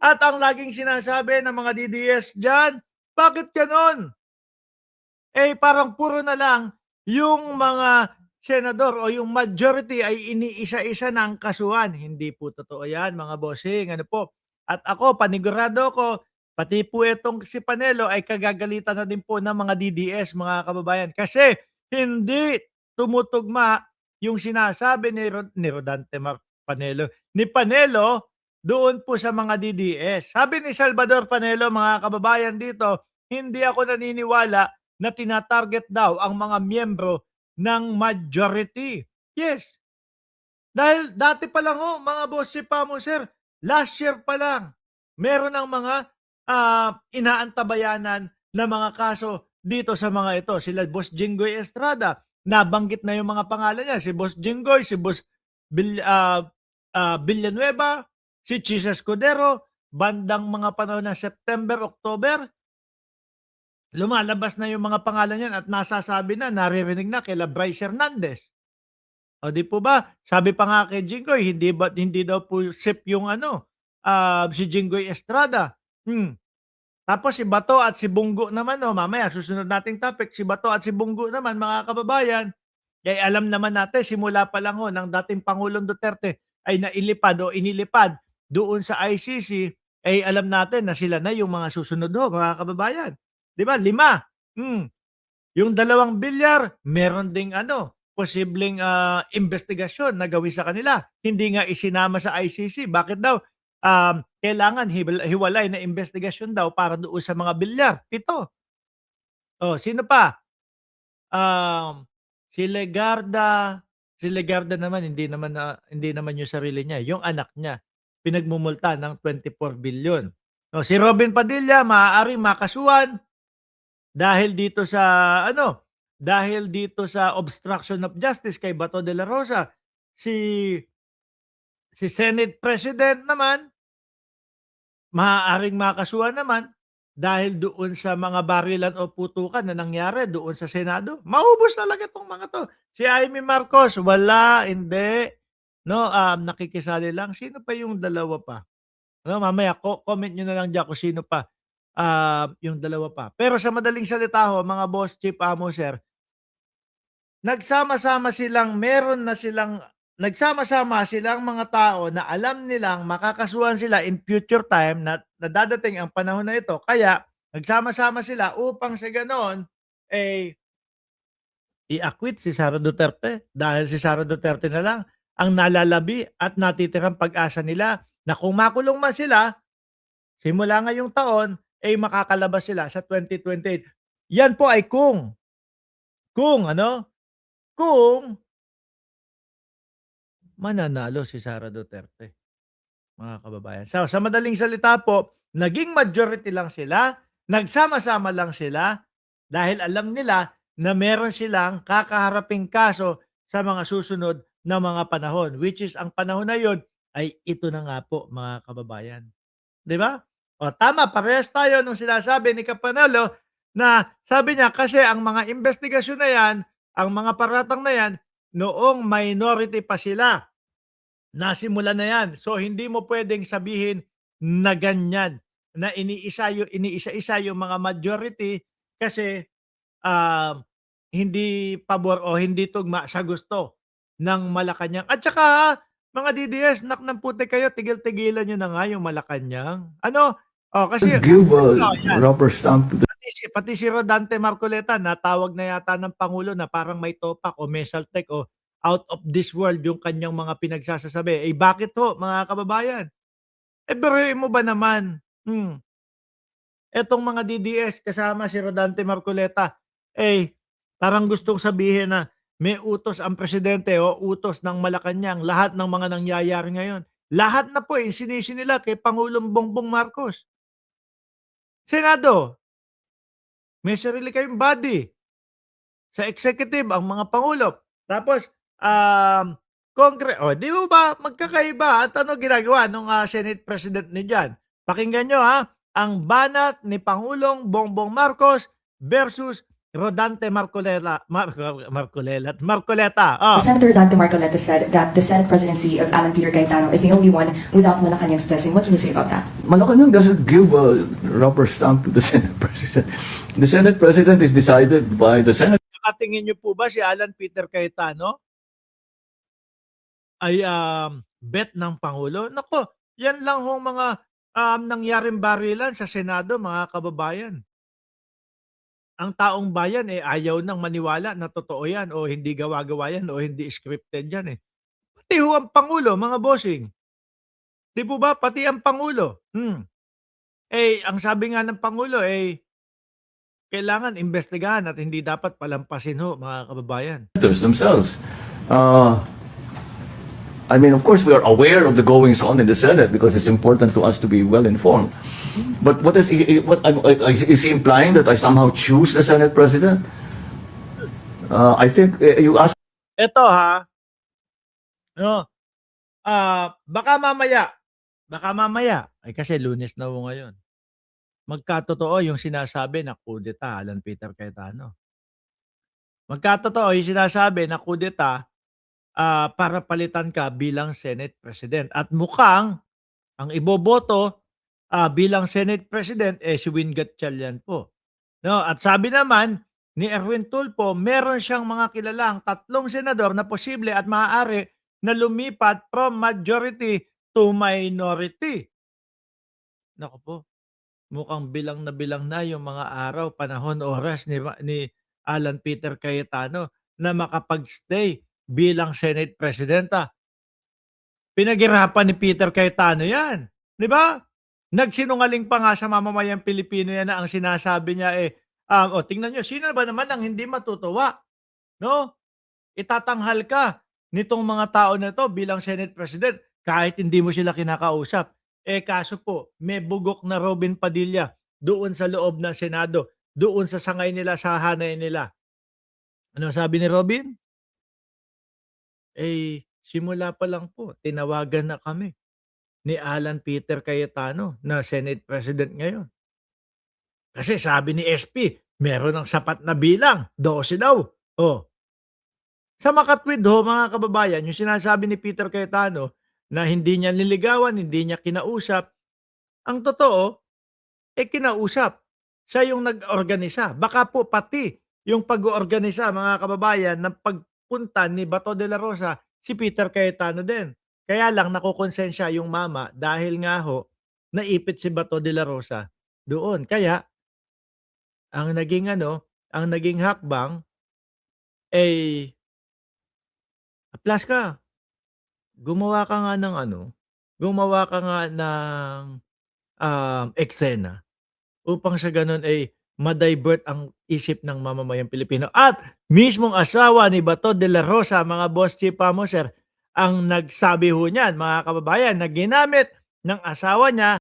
At ang laging sinasabi ng mga DDS diyan, bakit gano'n? Eh, parang puro na lang yung mga senador o yung majority ay iniisa-isa na ang kasuhan. Hindi po totoo 'yan, mga bossing, ano po. At ako panigurado ko, pati po itong si Panelo ay kagagalitan na din po ng mga DDS, mga kababayan. Kasi hindi tumutugma yung sinasabi ni Rodante Panelo, ni Panelo doon po sa mga DDS. Sabi ni Salvador Panelo, mga kababayan dito, hindi ako naniniwala na tina-target daw ang mga miyembro ng majority. Yes, dahil dati pa lang ho, mga boss si Pamo sir, last year pa lang, meron ng mga inaantabayanan na mga kaso dito sa mga ito. Sila Boss Jinggoy Estrada, nabanggit na yung mga pangalan niya, si Boss Jinggoy, si Boss Villanueva, si Chisa Escudero, bandang mga panahon ng September, October, lumalabas na yung mga pangalan niyan at nasasabi na, naririnig na kila Bryce Hernandez. O di po ba, sabi pa nga kay Jinggoy, hindi daw po sip yung ano, si Jinggoy Estrada. Tapos si Bato at si Bunggo naman, mamaya susunod nating topic, si Bato at si Bunggo naman, mga kababayan, eh alam naman natin simula pa lang ng dating Pangulong Duterte ay nailipad o inilipad doon sa ICC, ay alam natin na sila na yung mga susunod mga kababayan. 'Di ba? 5. Yung 2 bilyar, meron ding posibleng investigasyon na gawin sa kanila. Hindi nga isinama sa ICC. Bakit daw? Kailangan hiwalay na investigasyon daw para doon sa mga bilyar. 7. Oh, sino pa? Um, si Legarda. Si Legarda naman hindi naman yung sarili niya, yung anak niya. Pinagmumulta ng 24 billion. Oh, si Robin Padilla maaaring makasuhan dahil dito sa obstruction of justice kay Bato de la Rosa. Si Senate President naman, maaaring makasuhan naman dahil doon sa mga barilan o putukan na nangyari doon sa Senado. Maubos talaga 'tong mga 'to. Si Amy Marcos, wala, hindi. No, nakikisali lang. Sino pa yung dalawa pa? Mamaya comment niyo na lang diyan kung sino pa, yung dalawa pa. Pero sa madaling salita mga boss, chief, amo, sir, nagsama-sama silang mga tao na alam nilang makakasuhan sila in future time na dadating ang panahon na ito. Kaya nagsama-sama sila upang sa ganoon, eh, i-acquit si Sara Duterte dahil si Sara Duterte na lang ang nalalabi at natitirang pag-asa nila na kung makulong man sila, simula ngayong taon, ay makakalabas sila sa 2028. Yan po ay kung mananalo si Sara Duterte, mga kababayan. So, sa madaling salita po, naging majority lang sila, nagsama-sama lang sila dahil alam nila na meron silang kakaharaping kaso sa mga susunod na mga panahon, which is ang panahon na yon ay ito na nga po, mga kababayan. 'Di ba? O tama, parehas tayo nung sinasabi ni Kapanalo na sabi niya kasi ang mga investigasyon na yan, ang mga paratang na yan, noong minority pa sila. Nasimula na yan. So hindi mo pwedeng sabihin na ganyan, na iniisa-isa yung mga majority kasi hindi pabor o hindi tugma sa gusto ng Malacanang. At saka mga DDS, nak ng putik kayo, tigil-tigilan nyo na nga yung Malacanang. Kasi Give a yan. rubber stamp to Pati si Rodante Marcoleta, natawag na yata ng Pangulo na parang may topak o mesaltek o out of this world yung kanyang mga pinagsasasabi. Eh bakit ho, mga kababayan? Eh biruin mo ba naman? Etong mga DDS kasama si Rodante Marcoleta, eh parang gustong sabihin na may utos ang presidente o utos ng Malacanang lahat ng mga nangyayari ngayon. Lahat na po sinisi nila kay Pangulong Bongbong Marcos. Senado, may sarili kayong body. Sa executive, ang mga pangulo. Tapos, di ba magkakaiba? At ano ginagawa ng Senate President ni dyan? Pakinggan nyo ang banat ni Pangulong Bongbong Marcos versus Rodante Marcoleta. Senator Dante Marcoleta said that the Senate presidency of Alan Peter Cayetano is the only one without Malacanang's blessing. What can you say about that? Malacanang doesn't give a rubber stamp to the Senate President. The Senate President is decided by the Senate. Nakatingin niyo po ba si Alan Peter Cayetano ay bet ng Pangulo? Nako, yan lang hong mga nangyaring barilan sa Senado, mga kababayan. Ang taong bayan ayaw nang maniwala na totoo yan o hindi gawa-gawa yan o hindi scripted yan eh. Pati ho ang Pangulo, mga bossing. Di po ba? Pati ang Pangulo. Ang sabi nga ng Pangulo kailangan imbestigahan at hindi dapat palampasin ho, mga kababayan. Themselves. I mean, of course, we are aware of the goings on in the Senate because it's important to us to be well informed. But what is he implying that I somehow choose the Senate President? I think you ask. Ito ha, no, baka mamaya, ay kasi Lunes na ho ngayon, magkatotoo yung sinasabi na kudeta, Alan Peter Cayetano. Magkatotoo yung sinasabi na kudeta para palitan ka bilang Senate President. At mukhang ang iboboto bilang Senate President si Win Gatchalian po. No, at sabi naman ni Erwin Tulfo, meron siyang mga kilalang 3 senador na posible at maaari na lumipat from majority to minority. Naku po, mukhang bilang na yung mga araw, panahon, oras ni Alan Peter Cayetano na makapag-stay bilang Senate President. Pinaghirapan ni Peter Cayetano yan. Di ba? Nagsinungaling pa nga sa mamamayang Pilipino yan na ang sinasabi niya tingnan nyo, sino ba naman ang hindi matutuwa? No? Itatanghal ka nitong mga tao na to bilang Senate President kahit hindi mo sila kinakausap. Kaso po, may bugok na Robin Padilla doon sa loob ng Senado, doon sa sangay nila, sa hanay nila. Ano sabi ni Robin? Simula pa lang po, tinawagan na kami ni Alan Peter Cayetano na Senate President ngayon. Kasi sabi ni SP, meron ng sapat na bilang, 12 daw. Sa makatwid ho, mga kababayan, yung sinasabi ni Peter Cayetano na hindi niya niligawan, hindi niya kinausap, ang totoo, kinausap. Siya yung nag-organisa. Baka po pati yung pag-organisa, mga kababayan, ng pagpunta ni Bato de la Rosa, si Peter Cayetano din. Kaya lang nakukonsensya yung mama dahil nga ho, naipit si Bato de la Rosa doon. Kaya, ang naging hakbang, plus ka. Gumawa ka nga ng eksena upang sa ganun ma-divert ang isip ng mamamayang Pilipino. At mismong asawa ni Bato de la Rosa, mga boss chief Pamoser, ang nagsabi ho niyan, mga kababayan, na ginamit ng asawa niya